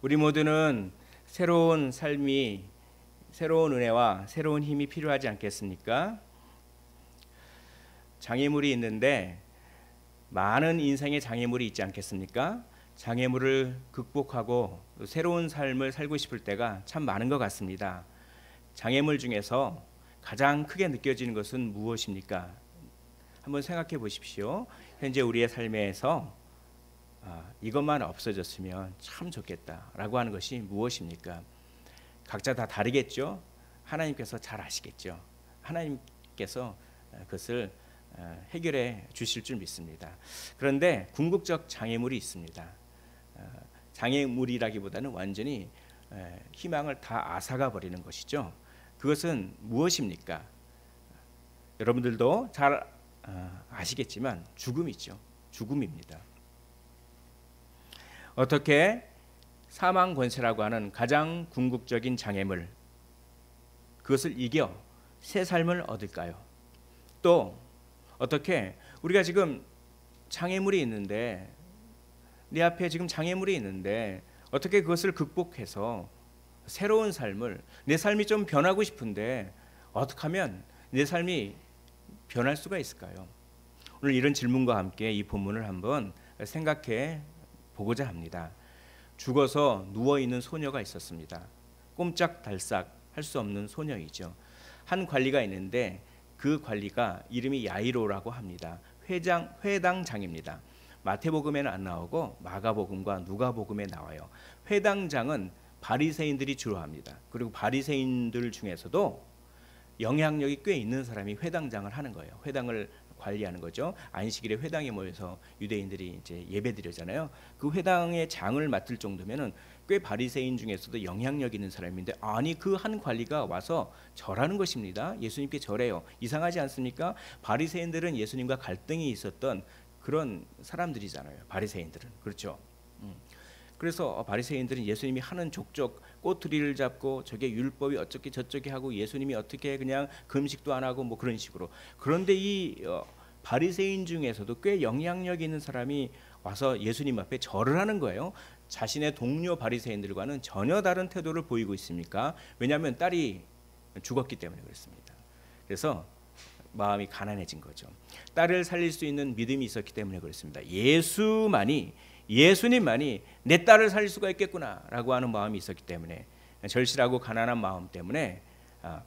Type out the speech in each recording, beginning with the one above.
우리 모두는 새로운 삶이, 새로운 은혜와 새로운 힘이 필요하지 않겠습니까? 장애물이 있는데 많은 인생의 장애물이 있지 않겠습니까? 장애물을 극복하고 새로운 삶을 살고 싶을 때가 참 많은 것 같습니다. 장애물 중에서 가장 크게 느껴지는 것은 무엇입니까? 한번 생각해 보십시오. 현재 우리의 삶에서 이것만 없어졌으면 참 좋겠다라고 하는 것이 무엇입니까? 각자 다 다르겠죠. 하나님께서 잘 아시겠죠. 하나님께서 그것을 해결해 주실 줄 믿습니다. 그런데 궁극적 장애물이 있습니다. 장애물이라기보다는 완전히 희망을 다 앗아가 버리는 것이죠. 그것은 무엇입니까? 여러분들도 잘 아시겠지만 죽음이죠. 죽음입니다. 어떻게 사망 권세라고 하는 가장 궁극적인 장애물, 그것을 이겨 새 삶을 얻을까요? 또 어떻게 우리가 지금 장애물이 있는데, 내 앞에 지금 장애물이 있는데 어떻게 그것을 극복해서 새로운 삶을, 내 삶이 좀 변하고 싶은데 어떻게 하면 내 삶이 변할 수가 있을까요? 오늘 이런 질문과 함께 이 본문을 한번 생각해 보고자 합니다. 죽어서 누워있는 소녀가 있었습니다. 꼼짝달싹 할 수 없는 소녀이죠. 한 관리가 있는데 그 관리가 이름이 야이로라고 합니다. 회당장입니다. 마태복음에는 안 나오고 마가복음과 누가복음에 나와요. 회당장은 바리새인들이 주로 합니다. 그리고 바리새인들 중에서도 영향력이 꽤 있는 사람이 회당장을 하는 거예요. 회당을 관리하는 거죠. 안식일에 회당에 모여서 유대인들이 이제 예배드리잖아요. 그 회당의 장을 맡을 정도면은 꽤 바리새인 중에서도 영향력 있는 사람인데, 아니 그 한 관리가 와서 절하는 것입니다. 예수님께 절해요. 이상하지 않습니까? 바리새인들은 예수님과 갈등이 있었던 그런 사람들이잖아요. 바리새인들은. 그렇죠. 그래서 바리새인들은 예수님이 하는 족족 꼬투리를 잡고 저게 율법이 어쩌게 저쩌게 하고 예수님이 어떻게 그냥 금식도 안 하고 뭐 그런 식으로. 그런데 이 바리새인 중에서도 꽤 영향력 있는 사람이 와서 예수님 앞에 절을 하는 거예요. 자신의 동료 바리새인들과는 전혀 다른 태도를 보이고 있습니까? 왜냐하면 딸이 죽었기 때문에 그렇습니다. 그래서 마음이 가난해진 거죠. 딸을 살릴 수 있는 믿음이 있었기 때문에 그렇습니다. 예수님만이 내 딸을 살릴 수가 있겠구나라고 하는 마음이 있었기 때문에, 절실하고 가난한 마음 때문에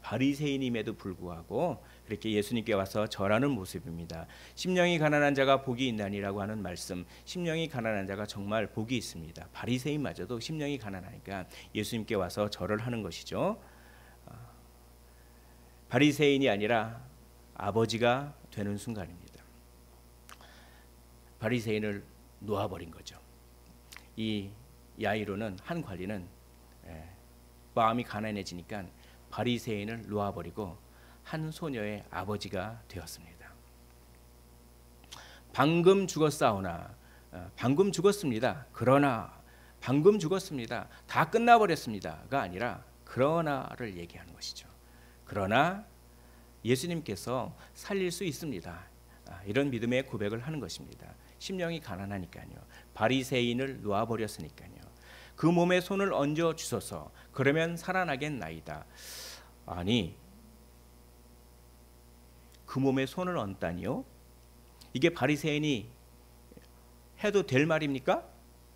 바리새인임에도 불구하고 그렇게 예수님께 와서 절하는 모습입니다. 심령이 가난한 자가 복이 있나니라고 하는 말씀, 심령이 가난한 자가 정말 복이 있습니다. 바리새인마저도 심령이 가난하니까 예수님께 와서 절을 하는 것이죠. 바리새인이 아니라 아버지가 되는 순간입니다. 바리새인을 놓아버린 거죠. 이 야이로는, 한 관리는 마음이 가난해지니까 바리새인을 놓아버리고 한 소녀의 아버지가 되었습니다. 방금 죽었사오나, 방금 죽었습니다. 그러나, 방금 죽었습니다. 다 끝나버렸습니다가 아니라 그러나를 얘기하는 것이죠. 그러나 예수님께서 살릴 수 있습니다. 이런 믿음의 고백을 하는 것입니다. 심령이 가난하니까요. 바리새인을 놓아버렸으니까요. 그 몸에 손을 얹어 주소서. 그러면 살아나겠나이다. 아니, 그 몸에 손을 얹다니요? 이게 바리새인이 해도 될 말입니까?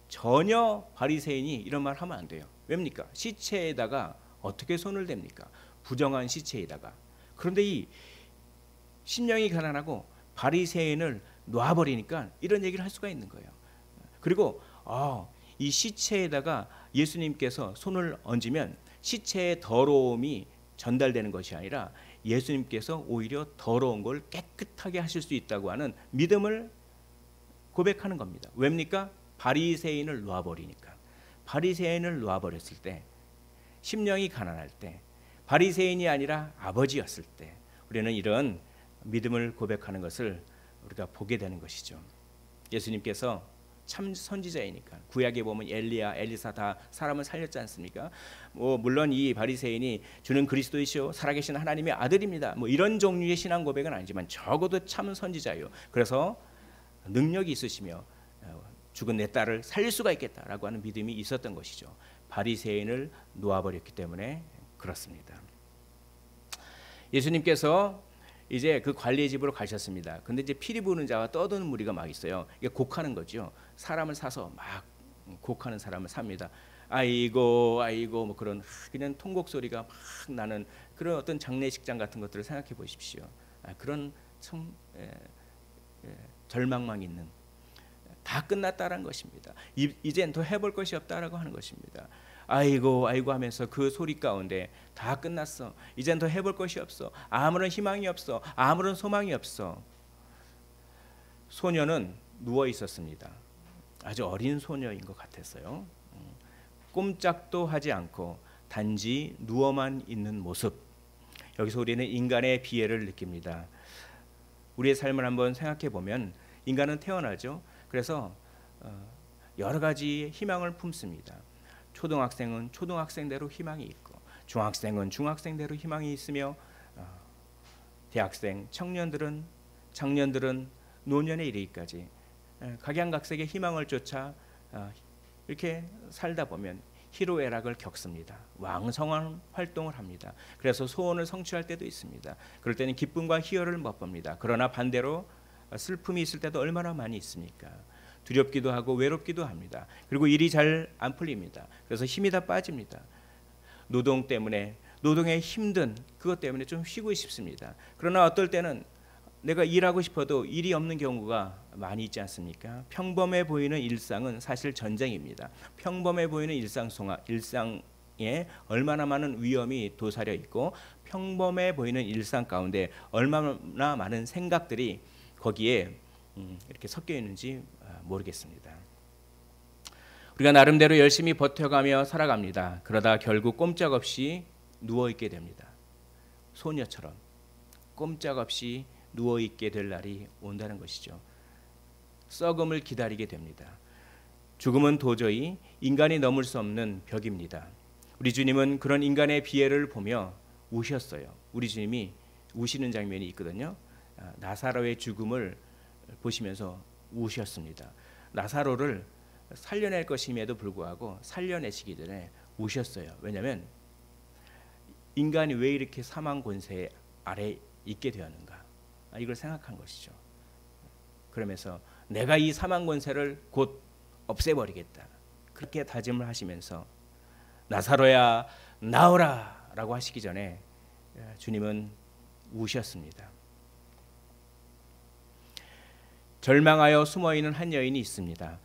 전혀 바리새인이 이런 말 하면 안 돼요. 왜입니까? 시체에다가 어떻게 손을 댑니까? 부정한 시체에다가. 그런데 이 심령이 가난하고 바리새인을 놓아버리니까 이런 얘기를 할 수가 있는 거예요. 그리고 이 시체에다가 예수님께서 손을 얹으면 시체의 더러움이 전달되는 것이 아니라 예수님께서 오히려 더러운 걸 깨끗하게 하실 수 있다고 하는 믿음을 고백하는 겁니다. 왜입니까? 바리새인을 놓아버리니까. 바리새인을 놓아버렸을 때, 심령이 가난할 때, 바리새인이 아니라 아버지였을 때 우리는 이런 믿음을 고백하는 것을 우리가 보게 되는 것이죠. 예수님께서 참 선지자이니까, 구약에 보면 엘리야, 엘리사 다 사람을 살렸지 않습니까? 물론 이 바리새인이 주는 그리스도이시오, 살아계신 하나님의 아들입니다, 이런 종류의 신앙 고백은 아니지만 적어도 참 선지자요. 그래서 능력이 있으시며 죽은 내 딸을 살릴 수가 있겠다라고 하는 믿음이 있었던 것이죠. 바리새인을 놓아버렸기 때문에 그렇습니다. 예수님께서 이제 그 관리의 집으로 가셨습니다. 근데 이제 피리 부는 자와 떠드는 무리가 막 있어요. 이게 곡하는 거죠. 사람을 사서 막 곡하는 사람을 삽니다. 아이고 아이고 뭐 그런 그냥 통곡 소리가 막 나는 그런 어떤 장례식장 같은 것들을 생각해 보십시오. 그런 참 절망만 있는, 다 끝났다라는 것입니다. 이젠 더 해볼 것이 없다라고 하는 것입니다. 아이고 아이고 하면서 그 소리 가운데 다 끝났어. 이젠 더 해볼 것이 없어. 아무런 희망이 없어. 아무런 소망이 없어. 소녀는 누워 있었습니다. 아주 어린 소녀인 것 같았어요. 꼼짝도 하지 않고 단지 누워만 있는 모습. 여기서 우리는 인간의 비애를 느낍니다. 우리의 삶을 한번 생각해 보면 인간은 태어나죠. 그래서 여러 가지 희망을 품습니다. 초등학생은 초등학생대로 희망이 있고, 중학생은 중학생대로 희망이 있으며, 대학생, 청년들은 노년에 이르기까지 각양각색의 희망을 쫓아 이렇게 살다 보면 희로애락을 겪습니다. 왕성한 활동을 합니다. 그래서 소원을 성취할 때도 있습니다. 그럴 때는 기쁨과 희열을 맛봅니다. 그러나 반대로 슬픔이 있을 때도 얼마나 많이 있습니까? 두렵기도 하고 외롭기도 합니다. 그리고 일이 잘 안 풀립니다. 그래서 힘이 다 빠집니다. 노동 때문에, 노동의 힘든 그것 때문에 좀 쉬고 싶습니다. 그러나 어떨 때는 내가 일하고 싶어도 일이 없는 경우가 많이 있지 않습니까? 평범해 보이는 일상은 사실 전쟁입니다. 평범해 보이는 일상에 얼마나 많은 위험이 도사려 있고, 평범해 보이는 일상 가운데 얼마나 많은 생각들이 거기에 이렇게 섞여 있는지 모르겠습니다. 우리가 나름대로 열심히 버텨가며 살아갑니다. 그러다 결국 꼼짝없이 누워있게 됩니다. 소녀처럼 꼼짝없이 누워있게 될 날이 온다는 것이죠. 썩음을 기다리게 됩니다. 죽음은 도저히 인간이 넘을 수 없는 벽입니다. 우리 주님은 그런 인간의 비애를 보며 우셨어요. 우리 주님이 우시는 장면이 있거든요. 나사로의 죽음을 보시면서 우셨습니다. 나사로를 살려낼 것임에도 불구하고 살려내시기 전에 우셨어요. 왜냐하면 인간이 왜 이렇게 사망 권세 아래 있게 되었는가, 이걸 생각한 것이죠. 그러면서 내가 이 사망 권세를 곧 없애버리겠다, 그렇게 다짐을 하시면서 나사로야 나오라 라고 하시기 전에 주님은 우셨습니다. 절망하여 숨어있는 한 여인이 있습니다.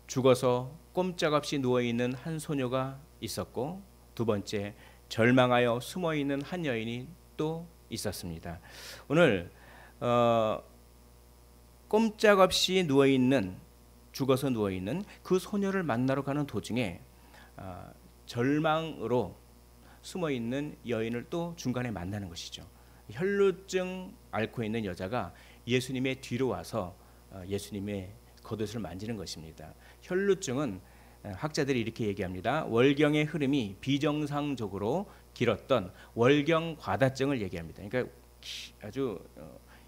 죽어서 꼼짝없이 누워있는 한 소녀가 있었고, 두 번째 절망하여 숨어있는 한 여인이 또 있었습니다. 오늘 꼼짝없이 누워있는, 죽어서 누워있는 그 소녀를 만나러 가는 도중에 절망으로 숨어있는 여인을 또 중간에 만나는 것이죠. 혈루증 앓고 있는 여자가 예수님의 뒤로 와서 예수님의 겉옷을 만지는 것입니다. 혈루증은 학자들이 이렇게 얘기합니다. 월경의 흐름이 비정상적으로 길었던 월경 과다증을 얘기합니다. 그러니까 아주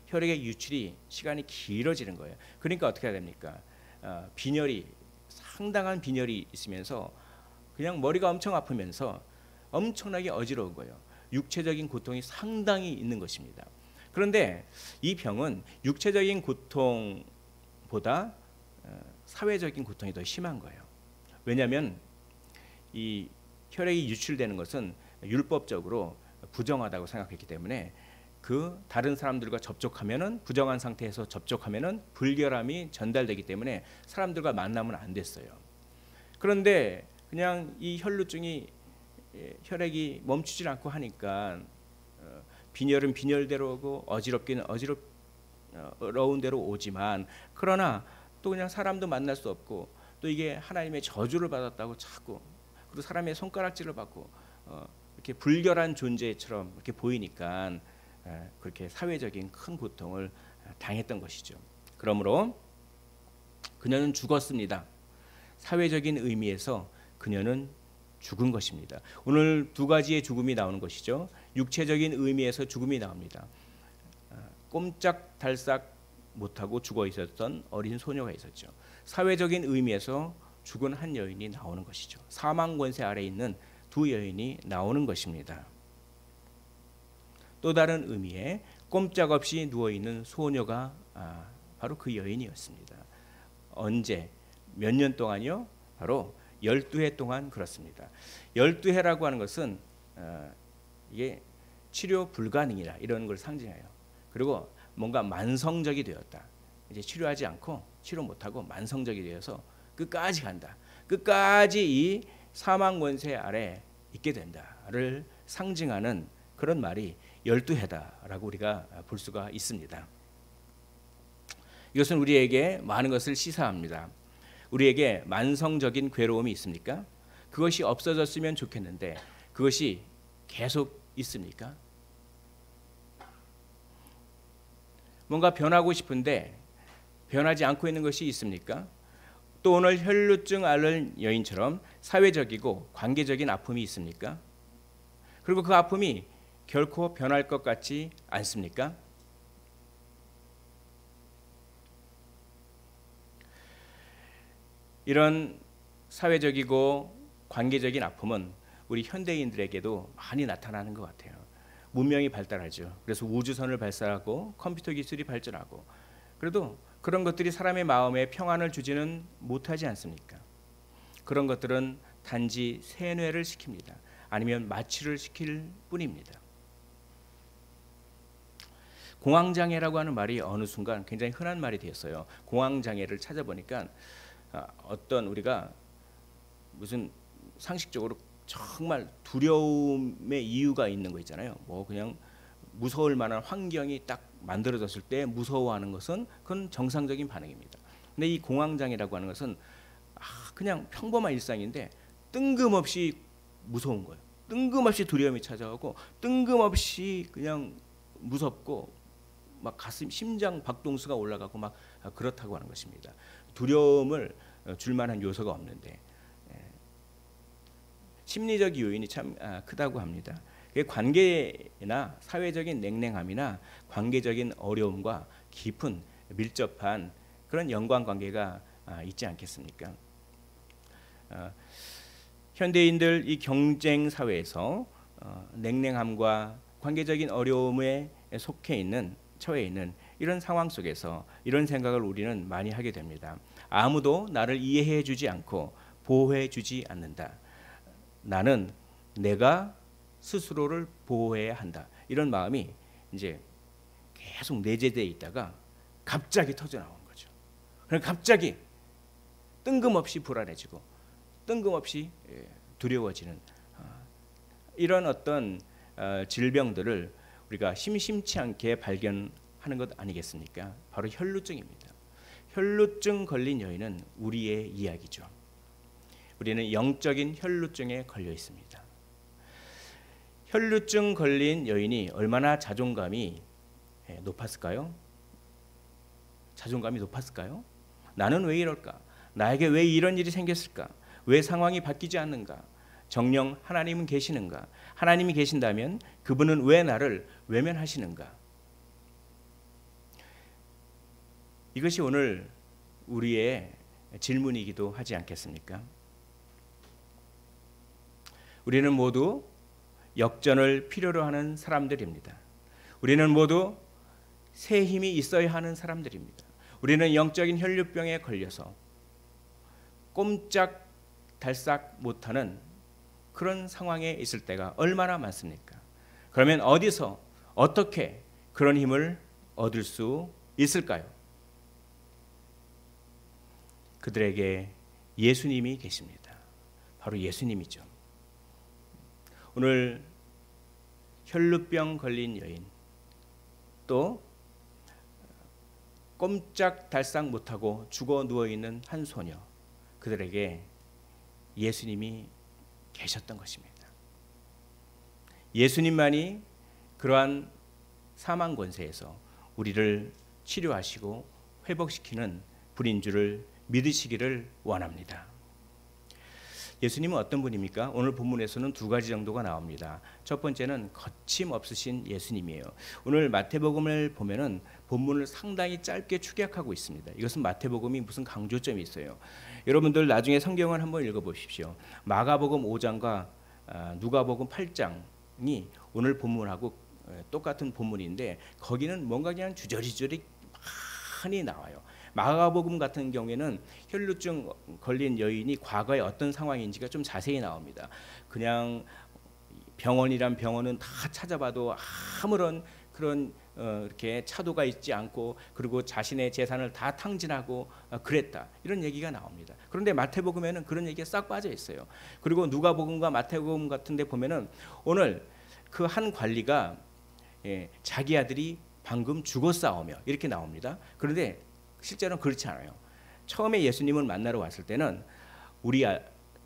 혈액의 유출이 시간이 길어지는 거예요. 그러니까 어떻게 해야 됩니까? 빈혈이, 상당한 빈혈이 있으면서 그냥 머리가 엄청 아프면서 엄청나게 어지러운 거예요. 육체적인 고통이 상당히 있는 것입니다. 그런데 이 병은 육체적인 고통보다 사회적인 고통이 더 심한 거예요. 왜냐하면 이 혈액이 유출되는 것은 율법적으로 부정하다고 생각했기 때문에 그 다른 사람들과 접촉하면은, 부정한 상태에서 접촉하면은 불결함이 전달되기 때문에 사람들과 만나면 안 됐어요. 그런데 그냥 이 혈루증이 혈액이 멈추질 않고 하니까 빈혈은 빈혈대로 오고 어지럽기는 어지러운 대로 오지만, 그러나 또 그냥 사람도 만날 수 없고, 또 이게 하나님의 저주를 받았다고 자꾸, 그리고 사람의 손가락질을 받고 이렇게 불결한 존재처럼 이렇게 보이니까 그렇게 사회적인 큰 고통을 당했던 것이죠. 그러므로 그녀는 죽었습니다. 사회적인 의미에서 그녀는 죽은 것입니다. 오늘 두 가지의 죽음이 나오는 것이죠. 육체적인 의미에서 죽음이 나옵니다. 꼼짝달싹 못하고 죽어 있었던 어린 소녀가 있었죠. 사회적인 의미에서 죽은 한 여인이 나오는 것이죠. 사망 권세 아래 있는 두 여인이 나오는 것입니다. 또 다른 의미의 꼼짝없이 누워있는 소녀가 바로 그 여인이었습니다. 언제? 몇 년 동안이요? 바로 12해 동안 그렇습니다. 12해라고 하는 것은 이게 치료 불가능이라 이런 걸 상징해요. 그리고 뭔가 만성적이 되었다. 이제 치료하지 않고 치료 못하고 만성적이 되어서 끝까지 간다. 끝까지 이 사망 권세 아래 있게 된다를 상징하는 그런 말이 12해다라고 우리가 볼 수가 있습니다. 이것은 우리에게 많은 것을 시사합니다. 우리에게 만성적인 괴로움이 있습니까? 그것이 없어졌으면 좋겠는데 그것이 계속 있습니까? 뭔가 변하고 싶은데 변하지 않고 있는 것이 있습니까? 또 오늘 혈루증 앓는 여인처럼 사회적이고 관계적인 아픔이 있습니까? 그리고 그 아픔이 결코 변할 것 같지 않습니까? 이런 사회적이고 관계적인 아픔은 우리 현대인들에게도 많이 나타나는 것 같아요. 문명이 발달하죠. 그래서 우주선을 발사하고 컴퓨터 기술이 발전하고 그래도 그런 것들이 사람의 마음에 평안을 주지는 못하지 않습니까? 그런 것들은 단지 세뇌를 시킵니다. 아니면 마취를 시킬 뿐입니다. 공황장애라고 하는 말이 어느 순간 굉장히 흔한 말이 되었어요. 공황장애를 찾아보니까 어떤 우리가 무슨 상식적으로 정말 두려움의 이유가 있는 거 있잖아요. 뭐 그냥 무서울 만한 환경이 딱 만들어졌을 때 무서워하는 것은 그건 정상적인 반응입니다. 근데 이 공황장애라고 하는 것은 그냥 평범한 일상인데 뜬금없이 무서운 거예요. 뜬금없이 두려움이 찾아오고 뜬금없이 그냥 무섭고 막 가슴 심장 박동수가 올라가고 막 그렇다고 하는 것입니다. 두려움을 줄 만한 요소가 없는데 심리적 요인이 참 크다고 합니다. 관계나 사회적인 냉랭함이나 관계적인 어려움과 깊은 밀접한 그런 연관관계가 있지 않겠습니까? 현대인들 이 경쟁 사회에서 냉랭함과 관계적인 어려움에 속해 있는 처해 있는 이런 상황 속에서 이런 생각을 우리는 많이 하게 됩니다. 아무도 나를 이해해 주지 않고 보호해 주지 않는다. 나는 내가 스스로를 보호해야 한다. 이런 마음이 이제 계속 내재되어 있다가 갑자기 터져 나온 거죠. 그럼 갑자기 뜬금없이 불안해지고 뜬금없이 두려워지는 이런 어떤 질병들을 우리가 심심치 않게 발견하는 것 아니겠습니까? 바로 혈루증입니다. 혈루증 걸린 여인은 우리의 이야기죠. 우리는 영적인 혈루증에 걸려 있습니다. 혈루증 걸린 여인이 얼마나 자존감이 높았을까요? 자존감이 높았을까요? 나는 왜 이럴까? 나에게 왜 이런 일이 생겼을까? 왜 상황이 바뀌지 않는가? 정녕 하나님은 계시는가? 하나님이 계신다면 그분은 왜 나를 외면하시는가? 이것이 오늘 우리의 질문이기도 하지 않겠습니까? 우리는 모두 역전을 필요로 하는 사람들입니다. 우리는 모두 새 힘이 있어야 하는 사람들입니다. 우리는 영적인 혈류병에 걸려서 꼼짝달싹 못하는 그런 상황에 있을 때가 얼마나 많습니까? 그러면 어디서 어떻게 그런 힘을 얻을 수 있을까요? 그들에게 예수님이 계십니다. 바로 예수님이죠. 오늘 혈루병 걸린 여인 또 꼼짝달싹 못하고 죽어 누워있는 한 소녀 그들에게 예수님이 계셨던 것입니다. 예수님만이 그러한 사망 권세에서 우리를 치료하시고 회복시키는 분인 줄을 믿으시기를 원합니다. 예수님은 어떤 분입니까? 오늘 본문에서는 두 가지 정도가 나옵니다. 첫 번째는 거침없으신 예수님이에요. 오늘 마태복음을 보면은 본문을 상당히 짧게 축약하고 있습니다. 이것은 마태복음이 무슨 강조점이 있어요. 여러분들 나중에 성경을 한번 읽어보십시오. 마가복음 5장과 누가복음 8장이 오늘 본문하고 똑같은 본문인데 거기는 뭔가 그냥 주저리주저리 많이 나와요. 마가복음 같은 경우에는 혈루증 걸린 여인이 과거에 어떤 상황인지가 좀 자세히 나옵니다. 그냥 병원이란 병원은 다 찾아봐도 아무런 그런 이렇게 차도가 있지 않고 그리고 자신의 재산을 다 탕진하고 그랬다 이런 얘기가 나옵니다. 그런데 마태복음에는 그런 얘기가 싹 빠져 있어요. 그리고 누가복음과 마태복음 같은데 보면은 오늘 그 한 관리가 자기 아들이 방금 죽었사오며 이렇게 나옵니다. 그런데 실제로는 그렇지 않아요. 처음에 예수님을 만나러 왔을 때는 우리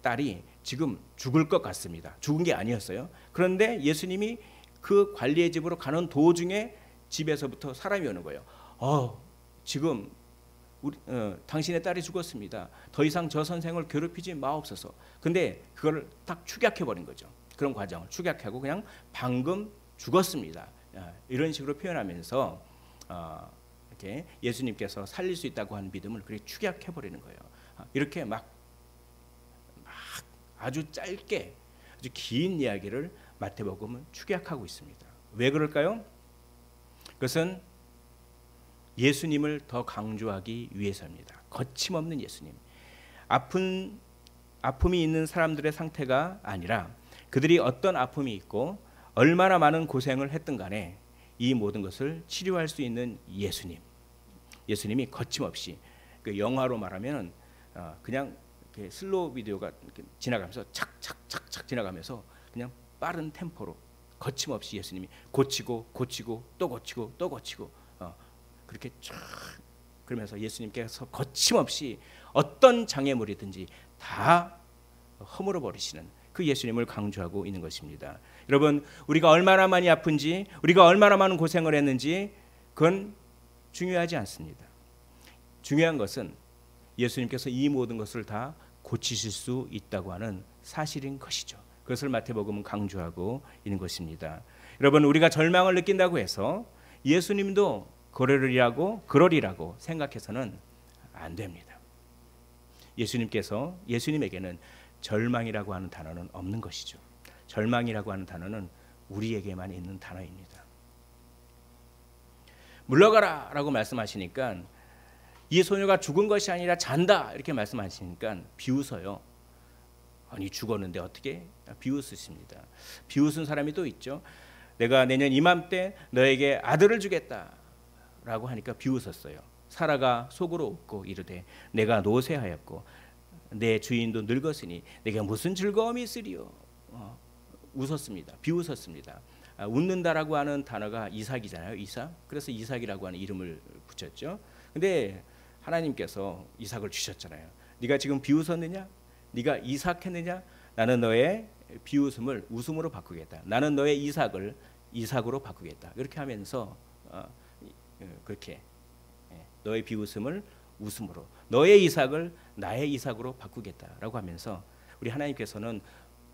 딸이 지금 죽을 것 같습니다. 죽은 게 아니었어요. 그런데 예수님이 그 관리의 집으로 가는 도중에 집에서부터 사람이 오는 거예요. 지금 당신의 딸이 죽었습니다. 더 이상 저 선생을 괴롭히지 마옵소서. 근데 그걸 딱 축약해 버린 거죠. 그런 과정을 축약하고 그냥 방금 죽었습니다. 이런 식으로 표현하면서 이렇게 예수님께서 살릴 수 있다고 하는 믿음을 그렇게 축약해 버리는 거예요. 이렇게 막 아주 짧게 아주 긴 이야기를 마태복음은 축약하고 있습니다. 왜 그럴까요? 그것은 예수님을 더 강조하기 위해서입니다. 거침없는 예수님. 아픔이 있는 사람들의 상태가 아니라 그들이 어떤 아픔이 있고 얼마나 많은 고생을 했든 간에 이 모든 것을 치료할 수 있는 예수님. 예수님이 거침없이 그 영화로 말하면 그냥 이렇게 슬로우 비디오가 이렇게 지나가면서 착착착착 지나가면서 그냥 빠른 템포로 거침없이 예수님이 고치고 또 고치고 또 고치고 그렇게 쫙 그러면서 예수님께서 거침없이 어떤 장애물이든지 다 허물어 버리시는 그 예수님을 강조하고 있는 것입니다. 여러분, 우리가 얼마나 많이 아픈지, 우리가 얼마나 많은 고생을 했는지 그건 중요하지 않습니다. 중요한 것은 예수님께서 이 모든 것을 다 고치실 수 있다고 하는 사실인 것이죠. 그것을 마태복음은 강조하고 있는 것입니다. 여러분, 우리가 절망을 느낀다고 해서 예수님도 그러리라고 생각해서는 안 됩니다. 예수님에게는 절망이라고 하는 단어는 없는 것이죠. 절망이라고 하는 단어는 우리에게만 있는 단어입니다. 물러가라 라고 말씀하시니까 이 소녀가 죽은 것이 아니라 잔다 이렇게 말씀하시니까 비웃어요. 아니 죽었는데 어떻게 비웃으십니다. 비웃은 사람이 또 있죠. 내가 내년 이맘때 너에게 아들을 주겠다 라고 하니까 비웃었어요. 사라가 속으로 웃고 이르되 내가 노쇠하였고 내 주인도 늙었으니 내게 무슨 즐거움이 있으리요. 웃었습니다. 비웃었습니다. 웃는다라고 하는 단어가 이삭이잖아요. 이삭. 그래서 이삭이라고 하는 이름을 붙였죠. 근데 하나님께서 이삭을 주셨잖아요. 네가 지금 비웃었느냐? 네가 이삭했느냐? 나는 너의 비웃음을 웃음으로 바꾸겠다. 나는 너의 이삭을 이삭으로 바꾸겠다. 이렇게 하면서 그렇게 너의 비웃음을 웃음으로, 너의 이삭을 나의 이삭으로 바꾸겠다라고 하면서 우리 하나님께서는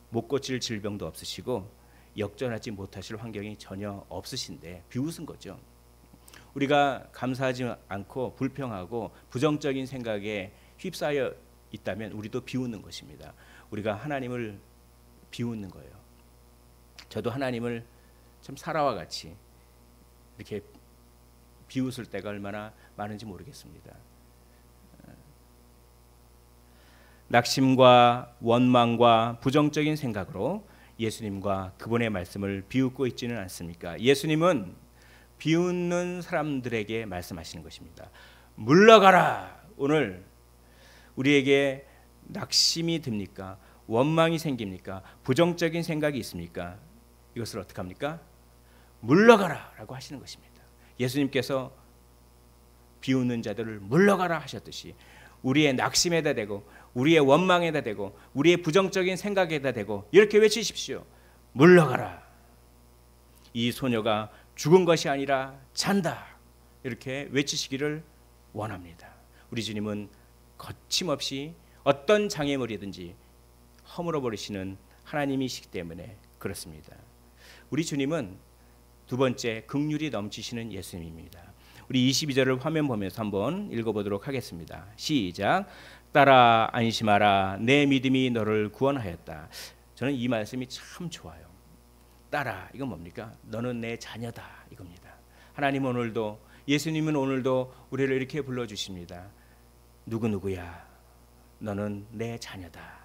못 고칠 질병도 없으시고 역전하지 못하실 환경이 전혀 없으신데 비웃은 거죠. 우리가 감사하지 않고 불평하고 부정적인 생각에 휩싸여 있다면 우리도 비웃는 것입니다. 우리가 하나님을 비웃는 거예요. 저도 하나님을 참 사라와 같이 이렇게 비웃을 때가 얼마나 많은지 모르겠습니다. 낙심과 원망과 부정적인 생각으로 예수님과 그분의 말씀을 비웃고 있지는 않습니까? 예수님은 비웃는 사람들에게 말씀하시는 것입니다. 물러가라. 오늘 우리에게 낙심이 듭니까? 원망이 생깁니까? 부정적인 생각이 있습니까? 이것을 어떻게 합니까? 물러가라 라고 하시는 것입니다. 예수님께서 비웃는 자들을 물러가라 하셨듯이 우리의 낙심에다 대고 우리의 원망에다 대고 우리의 부정적인 생각에다 대고 이렇게 외치십시오. 물러가라. 이 소녀가 죽은 것이 아니라 잔다. 이렇게 외치시기를 원합니다. 우리 주님은 거침없이 어떤 장애물이든지 허물어 버리시는 하나님이시기 때문에 그렇습니다. 우리 주님은 두 번째 긍휼이 넘치시는 예수님입니다. 우리 22절을 화면 보면서 한번 읽어보도록 하겠습니다. 시작. 딸아 안심하라 내 믿음이 너를 구원하였다. 저는 이 말씀이 참 좋아요. 딸아, 이건 뭡니까? 너는 내 자녀다 이겁니다. 하나님은 오늘도, 예수님은 오늘도 우리를 이렇게 불러주십니다. 누구누구야 너는 내 자녀다.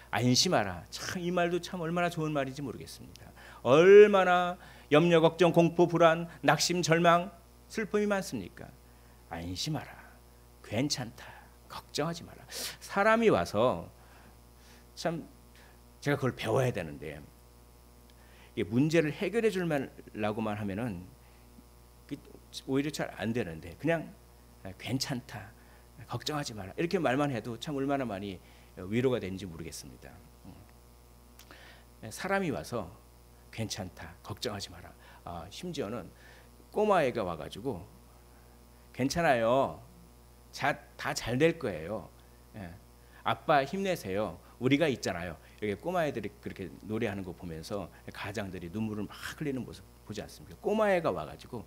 안심하라. 참 이 말도 참 얼마나 좋은 말인지 모르겠습니다. 얼마나 염려, 걱정, 공포, 불안, 낙심, 절망, 슬픔이 많습니까? 안심하라. 괜찮다. 걱정하지 마라. 사람이 와서 참 제가 그걸 배워야 되는데 문제를 해결해 줄만라고만 하면은 오히려 잘 안 되는데 그냥 괜찮다. 걱정하지 마라. 이렇게 말만 해도 참 얼마나 많이 위로가 되는지 모르겠습니다. 사람이 와서 괜찮다. 걱정하지 마라. 심지어는 꼬마애가 와가지고 괜찮아요. 다 잘 될 거예요. 아빠 힘내세요. 우리가 있잖아요. 이렇게 꼬마애들이 그렇게 노래하는 거 보면서 가장들이 눈물을 막 흘리는 모습 보지 않습니까? 꼬마애가 와가지고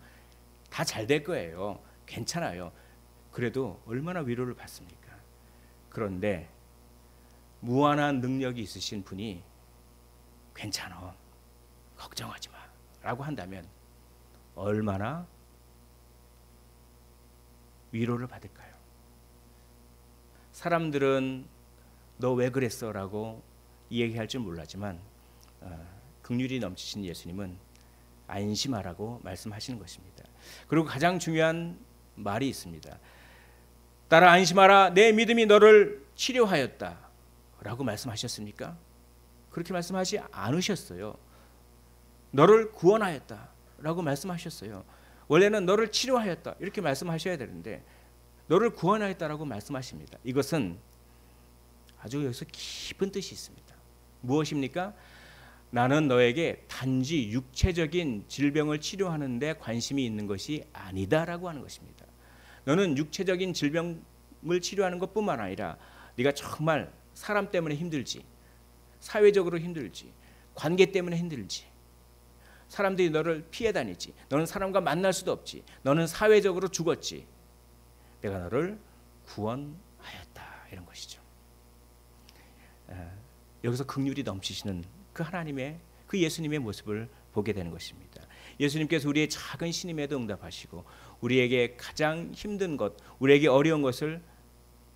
다 잘 될 거예요. 괜찮아요. 그래도 얼마나 위로를 받습니까? 그런데 무한한 능력이 있으신 분이 괜찮아. 걱정하지 마. 라고 한다면 얼마나 위로를 받을까요? 사람들은 너 왜 그랬어? 라고 얘기할 줄 몰라지만 긍휼이 넘치신 예수님은 안심하라고 말씀하시는 것입니다. 그리고 가장 중요한 말이 있습니다. 따라 안심하라 내 믿음이 너를 치료하였다 라고 말씀하셨습니까? 그렇게 말씀하지 않으셨어요. 너를 구원하였다 라고 말씀하셨어요. 원래는 너를 치료하였다 이렇게 말씀하셔야 되는데 너를 구원하였다라고 말씀하십니다. 이것은 아주 여기서 깊은 뜻이 있습니다. 무엇입니까? 나는 너에게 단지 육체적인 질병을 치료하는 데 관심이 있는 것이 아니다라고 하는 것입니다. 너는 육체적인 질병을 치료하는 것뿐만 아니라 네가 정말 사람 때문에 힘들지, 사회적으로 힘들지, 관계 때문에 힘들지, 사람들이 너를 피해 다니지, 너는 사람과 만날 수도 없지, 너는 사회적으로 죽었지, 내가 너를 구원하였다 이런 것이죠. 여기서 긍휼이 넘치시는 그 하나님의, 그 예수님의 모습을 보게 되는 것입니다. 예수님께서 우리의 작은 신임에도 응답하시고 우리에게 가장 힘든 것, 우리에게 어려운 것을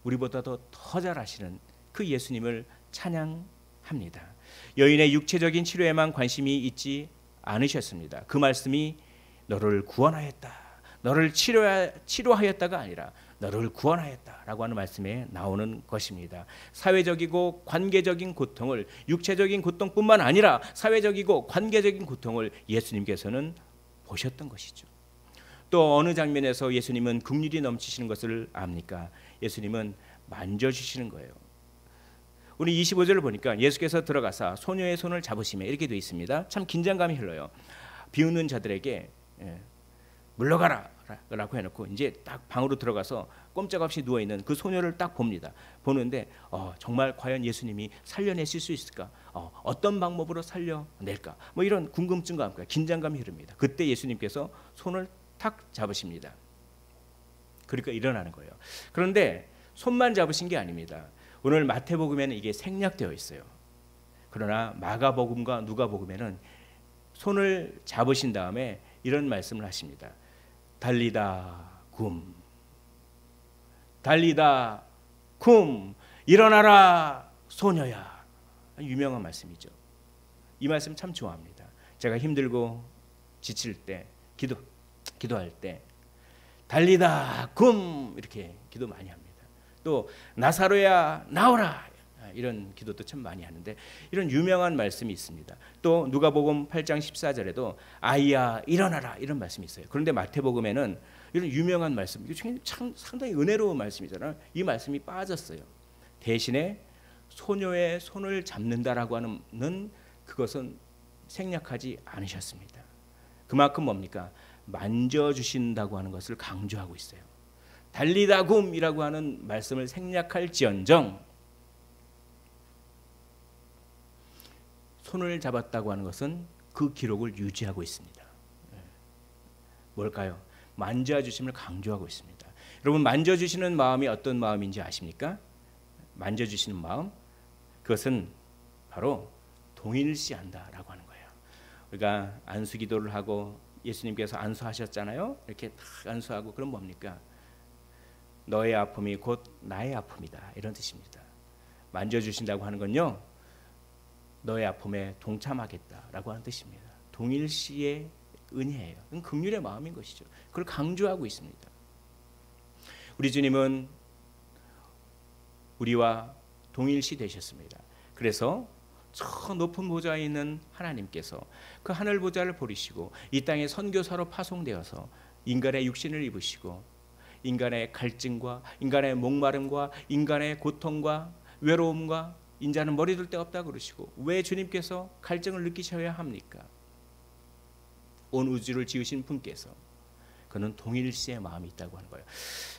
우리보다도 더 잘하시는 그 예수님을 찬양합니다. 여인의 육체적인 치료에만 관심이 있지 않으셨습니다. 그 말씀이 너를 구원하였다, 너를 치료하였다가 아니라 너를 구원하였다라고 하는 말씀에 나오는 것입니다. 사회적이고 관계적인 고통을, 육체적인 고통뿐만 아니라 사회적이고 관계적인 고통을 예수님께서는 보셨던 것이죠. 또 어느 장면에서 예수님은 긍휼이 넘치시는 것을 압니까? 예수님은 만져주시는 거예요. 우리 25절을 보니까 예수께서 들어가사 소녀의 손을 잡으시며 이렇게 되어 있습니다. 참 긴장감이 흘러요. 비웃는 자들에게 물러가라 라고 해놓고 이제 딱 방으로 들어가서 꼼짝없이 누워있는 그 소녀를 딱 봅니다. 보는데 정말 과연 예수님이 살려내실 수 있을까? 어떤 방법으로 살려낼까? 뭐 이런 궁금증과 함께 긴장감이 흐릅니다. 그때 예수님께서 손을 탁 잡으십니다. 그러니까 일어나는 거예요. 그런데 손만 잡으신 게 아닙니다. 오늘 마태복음에는 이게 생략되어 있어요. 그러나 마가복음과 누가복음에는 손을 잡으신 다음에 이런 말씀을 하십니다. 달리다 굼, 달리다 굼, 일어나라 소녀야. 유명한 말씀이죠. 이 말씀 참 좋아합니다. 제가 힘들고 지칠 때, 기도할 때 달리다 굼 이렇게 기도 많이 합니다. 또 나사로야 나오라 이런 기도도 참 많이 하는데 이런 유명한 말씀이 있습니다. 또 누가복음 8장 14절에도 아이야 일어나라 이런 말씀이 있어요. 그런데 마태복음에는 이런 유명한 말씀, 이게 참 상당히 은혜로운 말씀이잖아요. 이 말씀이 빠졌어요. 대신에 소녀의 손을 잡는다라고 하는 그것은 생략하지 않으셨습니다. 그만큼 뭡니까? 만져주신다고 하는 것을 강조하고 있어요. 달리다 굼이라고 하는 말씀을 생략할지언정 손을 잡았다고 하는 것은 그 기록을 유지하고 있습니다. 뭘까요? 만져주심을 강조하고 있습니다. 여러분, 만져주시는 마음이 어떤 마음인지 아십니까? 만져주시는 마음, 그것은 바로 동일시한다라고 하는 거예요. 우리가 안수기도를 하고 예수님께서 안수하셨잖아요. 이렇게 딱 안수하고, 그럼 뭡니까? 너의 아픔이 곧 나의 아픔이다, 이런 뜻입니다. 만져주신다고 하는 건요, 너의 아픔에 동참하겠다라고 하는 뜻입니다. 동일시의 은혜예요. 그건 긍휼의 마음인 것이죠. 그걸 강조하고 있습니다. 우리 주님은 우리와 동일시 되셨습니다. 그래서 저 높은 보좌에 있는 하나님께서 그 하늘 보좌를 버리시고 이 땅에 선교사로 파송되어서 인간의 육신을 입으시고 인간의 갈증과 인간의 목마름과 인간의 고통과 외로움과 인자는 머리 둘 데 없다 그러시고, 왜 주님께서 갈증을 느끼셔야 합니까? 온 우주를 지으신 분께서, 그는 동일시의 마음이 있다고 하는 거예요.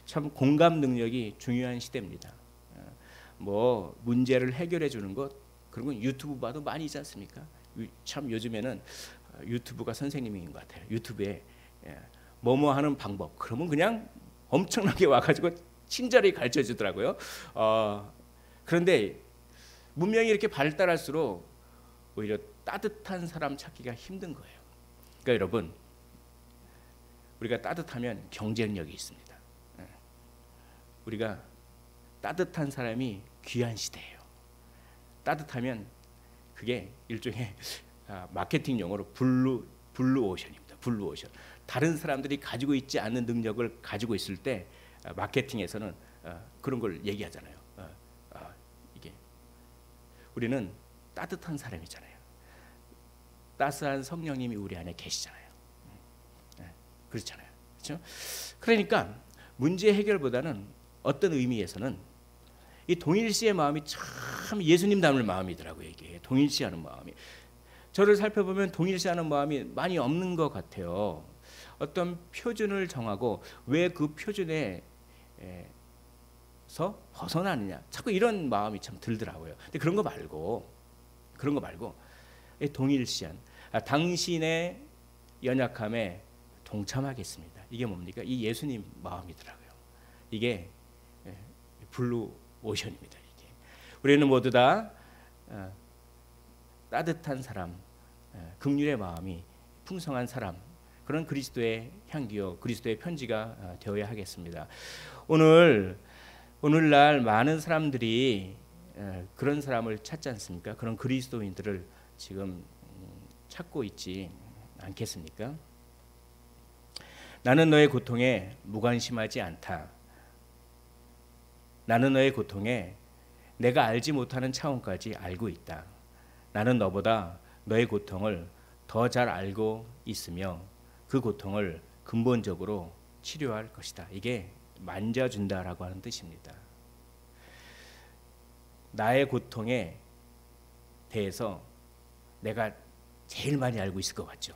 참 공감 능력이 중요한 시대입니다. 뭐 문제를 해결해 주는 것, 그런 건 유튜브 봐도 많이 있지 않습니까? 참 요즘에는 유튜브가 선생님인 것 같아요. 유튜브에 뭐뭐 하는 방법, 그러면 그냥 엄청나게 와가지고 친절히 가르쳐 주더라고요. 그런데 문명이 이렇게 발달할수록 오히려 따뜻한 사람 찾기가 힘든 거예요. 그러니까 여러분, 우리가 따뜻하면 경쟁력이 있습니다. 우리가 따뜻한 사람이 귀한 시대예요. 따뜻하면 그게 일종의 마케팅 용어로 블루오션입니다. 블루오션. 다른 사람들이 가지고 있지 않는 능력을 가지고 있을 때 마케팅에서는 그런 걸 얘기하잖아요. 이게 우리는 따뜻한 사람이잖아요. 따스한 성령님이 우리 안에 계시잖아요. 그렇잖아요. 그렇죠? 그러니까 문제 해결보다는 어떤 의미에서는 이 동일시의 마음이 참 예수님 닮을 마음이더라고요. 이게 동일시하는 마음이. 저를 살펴보면 동일시하는 마음이 많이 없는 것 같아요. 어떤 표준을 정하고 왜 그 표준에서 벗어나느냐, 자꾸 이런 마음이 참 들더라고요. 근데 그런 거 말고 동일시한, 당신의 연약함에 동참하겠습니다. 이게 뭡니까? 이 예수님 마음이더라고요. 이게 블루 오션입니다. 이게 우리는 모두 다 따뜻한 사람, 긍휼의 마음이 풍성한 사람, 그런 그리스도의 향기요, 그리스도의 편지가 되어야 하겠습니다. 오늘날 많은 사람들이 그런 사람을 찾지 않습니까? 그런 그리스도인들을 지금 찾고 있지 않겠습니까? 나는 너의 고통에 무관심하지 않다. 나는 너의 고통에 내가 알지 못하는 차원까지 알고 있다. 나는 너보다 너의 고통을 더 잘 알고 있으며 그 고통을 근본적으로 치료할 것이다. 이게 만져준다라고 하는 뜻입니다. 나의 고통에 대해서 내가 제일 많이 알고 있을 것 같죠.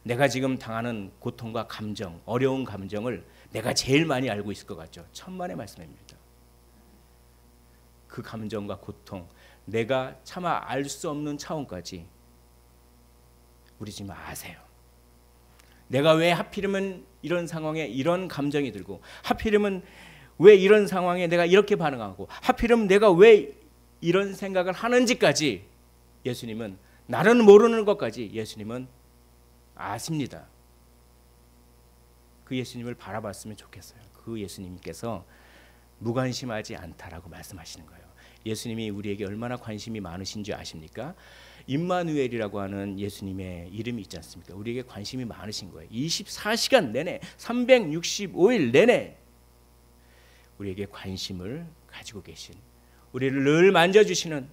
내가 지금 당하는 고통과 감정, 어려운 감정을 내가 제일 많이 알고 있을 것 같죠. 천만의 말씀입니다. 그 감정과 고통, 내가 차마 알 수 없는 차원까지 우리 지금 아세요. 내가 왜 하필이면 이런 상황에 이런 감정이 들고, 하필이면 왜 이런 상황에 내가 이렇게 반응하고, 하필이면 내가 왜 이런 생각을 하는지까지 예수님은, 나는 모르는 것까지 예수님은 아십니다. 그 예수님을 바라봤으면 좋겠어요. 그 예수님께서 무관심하지 않다라고 말씀하시는 거예요. 예수님이 우리에게 얼마나 관심이 많으신지 아십니까? 임마누엘이라고 하는 예수님의 이름이 있지 않습니까? 우리에게 관심이 많으신 거예요. 24시간 내내 365일 내내 우리에게 관심을 가지고 계신, 우리를 늘 만져주시는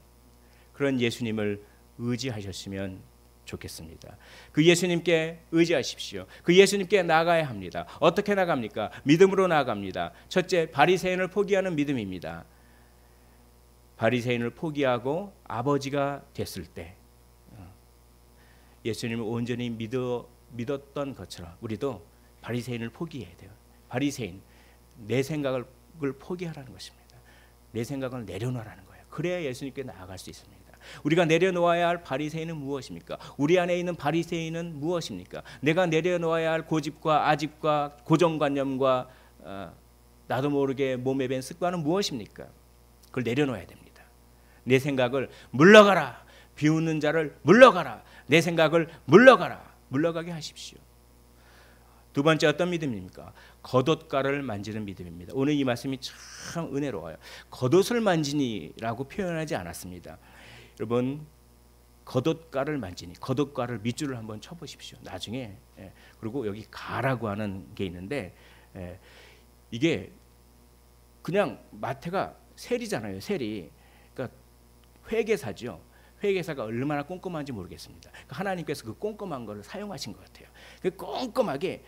그런 예수님을 의지하셨으면 좋겠습니다. 그 예수님께 의지하십시오. 그 예수님께 나아가야 합니다. 어떻게 나갑니까? 믿음으로 나아갑니다. 첫째, 바리새인을 포기하는 믿음입니다. 바리새인을 포기하고 아버지가 됐을 때 예수님을 온전히 믿었던 것처럼 우리도 바리새인을 포기해야 돼요. 바리새인, 내 생각을 포기하라는 것입니다. 내 생각을 내려놓으라는 거예요. 그래야 예수님께 나아갈 수 있습니다. 우리가 내려놓아야 할 바리새인은 무엇입니까? 우리 안에 있는 바리새인은 무엇입니까? 내가 내려놓아야 할 고집과 아집과 고정관념과 나도 모르게 몸에 밴 습관은 무엇입니까? 그걸 내려놓아야 됩니다. 내 생각을 물러가라. 비웃는 자를 물러가라. 내 생각을 물러가게 하십시오. 두 번째 어떤 믿음입니까? 겉옷가를 만지는 믿음입니다. 오늘 이 말씀이 참 은혜로워요. 겉옷을 만지니라고 표현하지 않았습니다. 여러분, 겉옷가를 만지니, 겉옷가를 밑줄을 한번 쳐보십시오. 나중에. 그리고 여기 가라고 하는 게 있는데, 이게 그냥 마태가 세리잖아요. 세리. 그러니까 회계사죠. 회계사가 얼마나 꼼꼼한지 모르겠습니다. 그러니까 하나님께서 그 꼼꼼한 걸 사용하신 것 같아요. 그 꼼꼼하게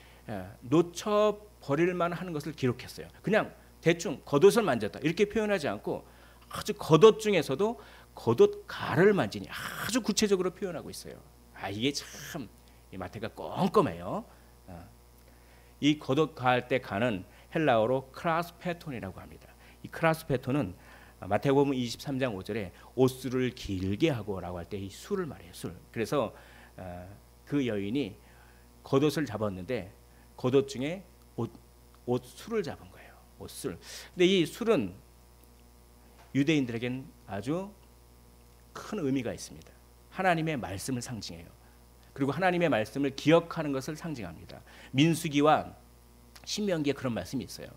놓쳐 버릴 만한 것을 기록했어요. 그냥 대충 겉옷을 만졌다 이렇게 표현하지 않고 아주 겉옷 중에서도 겉옷가를 만지니 아주 구체적으로 표현하고 있어요. 이게 참 이 마태가 꼼꼼해요. 이 겉옷가 할 때 가는 헬라어로 크라스페톤이라고 합니다. 이 크라스페톤은 마태복음 23장 5절에 옷술을 길게 하고라고 할 때 이 술을 말해요. 술. 그래서 그 여인이 겉옷을 잡았는데 겉옷 중에 옷술을 잡은 거예요. 옷술. 근데 이 술은 유대인들에겐 아주 큰 의미가 있습니다. 하나님의 말씀을 상징해요. 그리고 하나님의 말씀을 기억하는 것을 상징합니다. 민수기와 신명기에 그런 말씀이 있어요.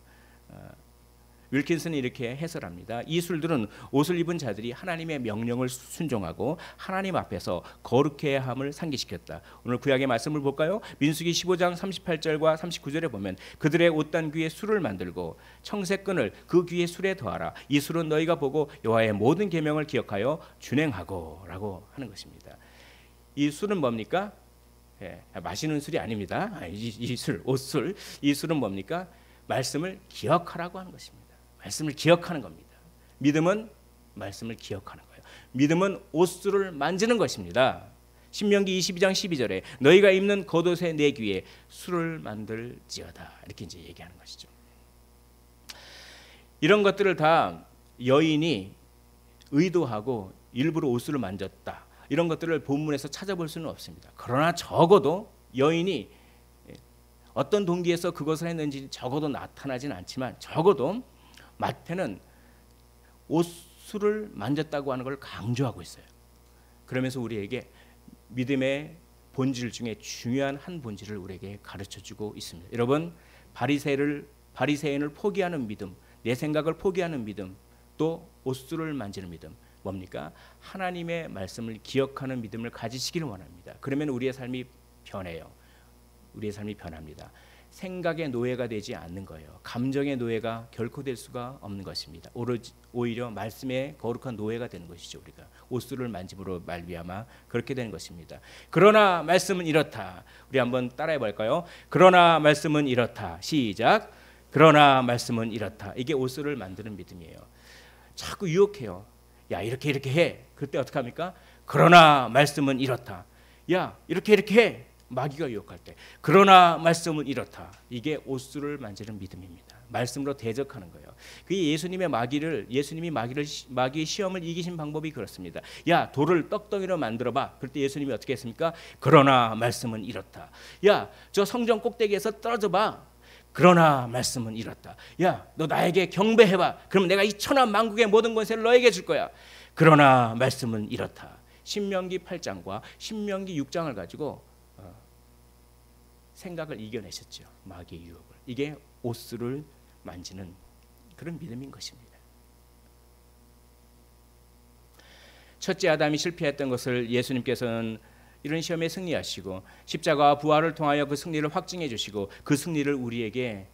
윌킨슨이 이렇게 해설합니다. 이 술들은 옷을 입은 자들이 하나님의 명령을 순종하고 하나님 앞에서 거룩해야 함을 상기시켰다. 오늘 구약의 말씀을 볼까요? 민수기 15장 38절과 39절에 보면 그들의 옷단 귀에 술을 만들고 청색끈을 그 귀에 술에 더하라. 이 술은 너희가 보고 여호와의 모든 계명을 기억하여 준행하고 라고 하는 것입니다. 이 술은 뭡니까? 마시는 술이 아닙니다. 이 술, 옷술. 이 술은 뭡니까? 말씀을 기억하라고 하는 것입니다. 말씀을 기억하는 겁니다. 믿음은 말씀을 기억하는 거예요. 믿음은 옷술을 만지는 것입니다. 신명기 22장 12절에 너희가 입는 겉옷의 내 귀에 술을 만들지어다 이렇게 이제 얘기하는 것이죠. 이런 것들을 다 여인이 의도하고 일부러 옷술을 만졌다 이런 것들을 본문에서 찾아볼 수는 없습니다. 그러나 적어도 여인이 어떤 동기에서 그것을 했는지 적어도 나타나진 않지만 적어도 마태는 옷술을 만졌다고 하는 걸 강조하고 있어요. 그러면서 우리에게 믿음의 본질 중에 중요한 한 본질을 우리에게 가르쳐주고 있습니다. 여러분, 바리새인을 포기하는 믿음, 내 생각을 포기하는 믿음, 또 옷술을 만지는 믿음, 뭡니까? 하나님의 말씀을 기억하는 믿음을 가지시기를 원합니다. 그러면 우리의 삶이 변해요. 우리의 삶이 변합니다. 생각의 노예가 되지 않는 거예요. 감정의 노예가 결코 될 수가 없는 것입니다. 오히려 말씀의 거룩한 노예가 되는 것이죠. 우리가 옷술을 만짐으로 말미암아 그렇게 되는 것입니다. 그러나 말씀은 이렇다. 우리 한번 따라해 볼까요? 그러나 말씀은 이렇다. 시작. 그러나 말씀은 이렇다. 이게 옷술을 만드는 믿음이에요. 자꾸 유혹해요. 야, 이렇게 해. 그때 어떻게 합니까? 그러나 말씀은 이렇다. 야, 이렇게 해. 마귀가 유혹할 때 그러나 말씀은 이렇다. 이게 옷술을 만지는 믿음입니다. 말씀으로 대적하는 거예요. 그게 예수님이 마귀의 시험을 이기신 방법이 그렇습니다. 야, 돌을 떡덩이로 만들어봐. 그럴 때 예수님이 어떻게 했습니까? 그러나 말씀은 이렇다. 야, 저 성전 꼭대기에서 떨어져봐. 그러나 말씀은 이렇다. 야, 너 나에게 경배해봐. 그럼 내가 이 천한 만국의 모든 권세를 너에게 줄 거야. 그러나 말씀은 이렇다. 신명기 8장과 신명기 6장을 가지고 생각을 이겨내셨죠. 마귀의 유혹을. 이게 옷술을 만지는 그런 믿음인 것입니다. 첫째 아담이 실패했던 것을 예수님께서는 이런 시험에 승리하시고 십자가와 부활을 통하여 그 승리를 확증해 주시고 그 승리를 우리에게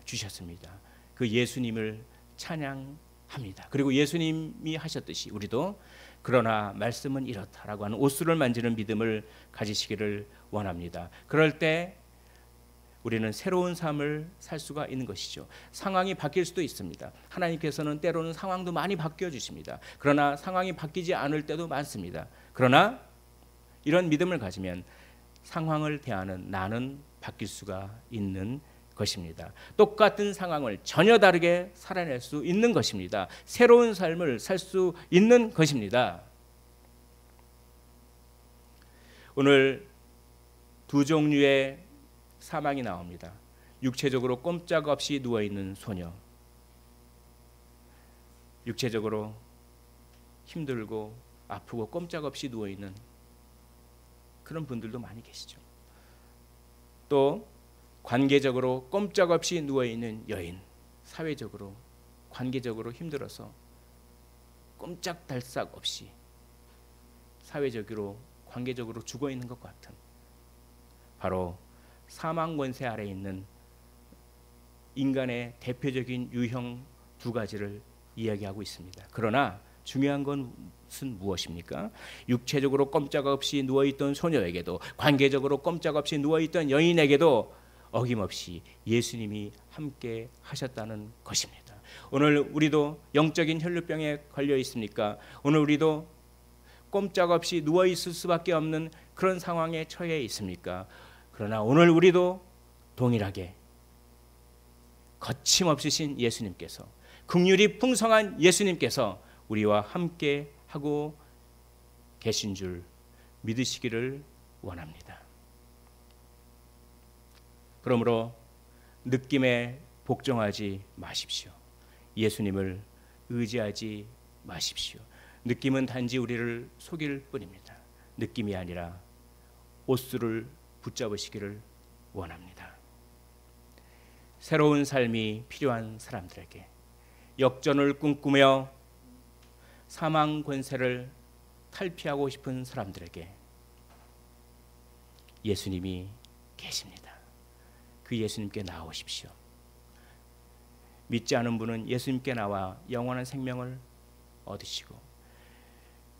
주셨습니다. 그 예수님을 찬양합니다. 그리고 예수님이 하셨듯이 우리도 그러나 말씀은 이렇다라고 하는 옷술을 만지는 믿음을 가지시기를 원합니다. 그럴 때 우리는 새로운 삶을 살 수가 있는 것이죠. 상황이 바뀔 수도 있습니다. 하나님께서는 때로는 상황도 많이 바뀌어 주십니다. 그러나 상황이 바뀌지 않을 때도 많습니다. 그러나 이런 믿음을 가지면 상황을 대하는 나는 바뀔 수가 있는 것입니다. 똑같은 상황을 전혀 다르게 살아낼 수 있는 것입니다. 새로운 삶을 살 수 있는 것입니다. 오늘 두 종류의 사망이 나옵니다. 육체적으로 꼼짝없이 누워있는 소녀, 육체적으로 힘들고 아프고 꼼짝없이 누워있는 그런 분들도 많이 계시죠. 또 관계적으로 꼼짝없이 누워있는 여인, 사회적으로 관계적으로 힘들어서 꼼짝달싹 없이 사회적으로 관계적으로 죽어있는 것 같은, 바로 사망 권세 아래 있는 인간의 대표적인 유형 두 가지를 이야기하고 있습니다. 그러나 중요한 것은 무엇입니까? 육체적으로 꼼짝없이 누워있던 소녀에게도, 관계적으로 꼼짝없이 누워있던 여인에게도 어김없이 예수님이 함께 하셨다는 것입니다. 오늘 우리도 영적인 혈루병에 걸려 있습니까? 오늘 우리도 꼼짝없이 누워있을 수밖에 없는 그런 상황에 처해 있습니까? 그러나 오늘 우리도 동일하게 거침없으신 예수님께서, 긍휼이 풍성한 예수님께서 우리와 함께 하고 계신 줄 믿으시기를 원합니다. 그러므로 느낌에 복종하지 마십시오. 예수님을 의지하지 마십시오. 느낌은 단지 우리를 속일 뿐입니다. 느낌이 아니라 옷수를 붙잡으시기를 원합니다. 새로운 삶이 필요한 사람들에게, 역전을 꿈꾸며 사망 권세를 탈피하고 싶은 사람들에게 예수님이 계십니다. 그 예수님께 나오십시오. 믿지 않은 분은 예수님께 나와 영원한 생명을 얻으시고,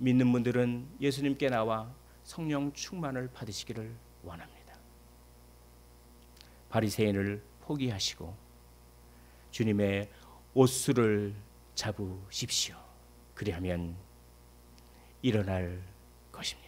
믿는 분들은 예수님께 나와 성령 충만을 받으시기를 원합니다. 바리새인을 포기하시고 주님의 옷수를 잡으십시오. 그리하면 일어날 것입니다.